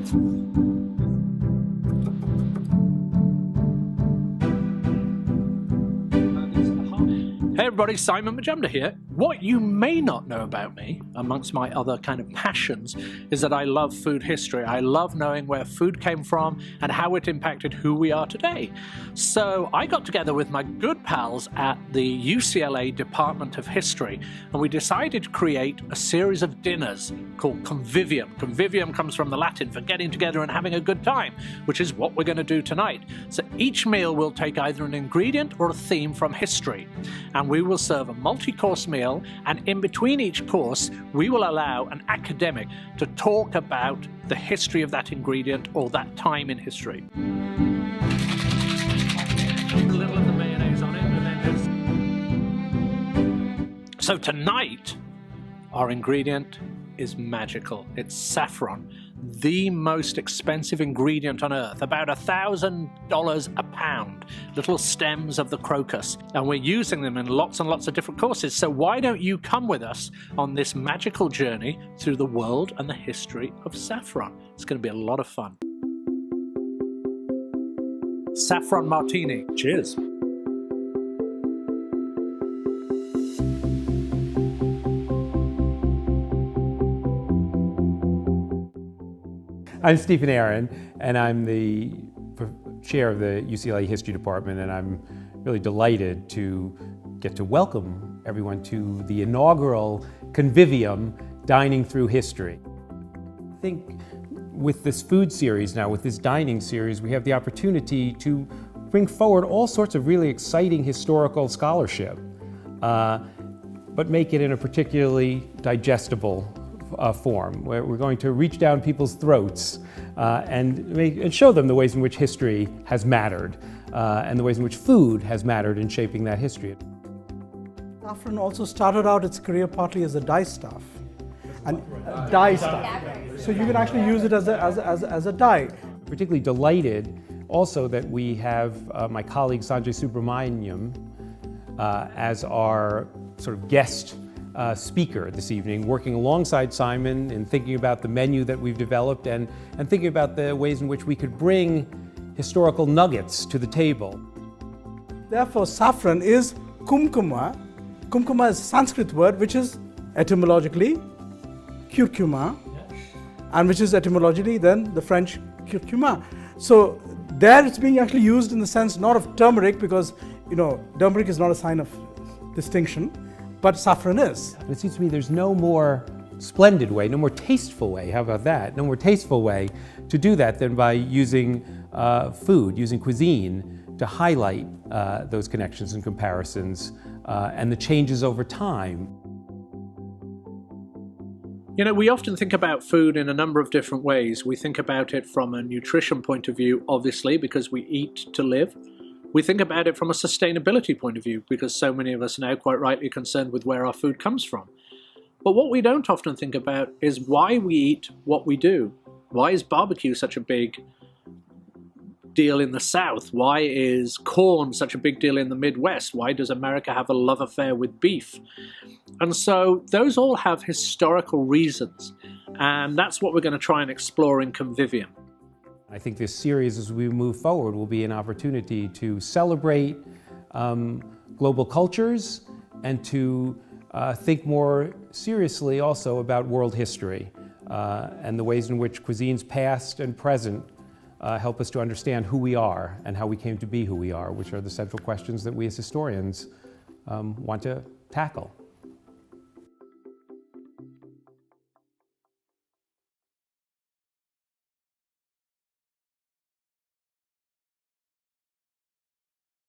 Hey everybody, Simon Majumdar here. What you may not know about me, amongst my other kind of passions, is that I love food history. I love knowing where food came from and how it impacted who we are today. So I got together with my good pals at the UCLA Department of History, and we decided to create a series of dinners called Convivium. Convivium comes from the Latin for getting together and having a good time, which is what we're going to do tonight. So each meal will take either an ingredient or a theme from history, and we will serve a multi-course meal, and in between each course we will allow an academic to talk about the history of that ingredient or that time in history. A little of the mayonnaise on it, and then so tonight our ingredient is magical. It's saffron, the most expensive ingredient on earth, about $1,000 a pound, little stems of the crocus, and we're using them in lots and lots of different courses. So why don't you come with us on this magical journey through the world and the history of saffron? It's going to be a lot of fun. Saffron martini. Cheers. I'm Stephen Aaron, and I'm the chair of the UCLA History Department, and I'm really delighted to get to welcome everyone to the inaugural Convivium, Dining Through History. I think with this food series now, with this dining series, we have the opportunity to bring forward all sorts of really exciting historical scholarship, but make it in a particularly digestible form, where we're going to reach down people's throats and show them the ways in which history has mattered and the ways in which food has mattered in shaping that history. Saffron also started out its career partly as a dye stuff, and dye stuff. So you can actually use it as a dye. Particularly delighted also that we have my colleague Sanjay Subrahmanyam as our sort of guest speaker this evening, working alongside Simon in thinking about the menu that we've developed and thinking about the ways in which we could bring historical nuggets to the table. Therefore, saffron is kumkuma. Kumkuma is a Sanskrit word which is etymologically curcuma, and which is etymologically then the French curcuma. So there it's being actually used in the sense not of turmeric, because turmeric is not a sign of distinction, but saffron is. It seems to me there's no more splendid way, no more tasteful way, how about that? No more tasteful way to do that than by using food, using cuisine to highlight those connections and comparisons and the changes over time. You know, we often think about food in a number of different ways. We think about it from a nutrition point of view, obviously, because we eat to live. We think about it from a sustainability point of view, because so many of us are now quite rightly concerned with where our food comes from. But what we don't often think about is why we eat what we do. Why is barbecue such a big deal in the South? Why is corn such a big deal in the Midwest? Why does America have a love affair with beef? And so those all have historical reasons, and that's what we're going to try and explore in Convivium. I think this series, as we move forward, will be an opportunity to celebrate global cultures and to think more seriously also about world history and the ways in which cuisines past and present help us to understand who we are and how we came to be who we are, which are the central questions that we as historians want to tackle.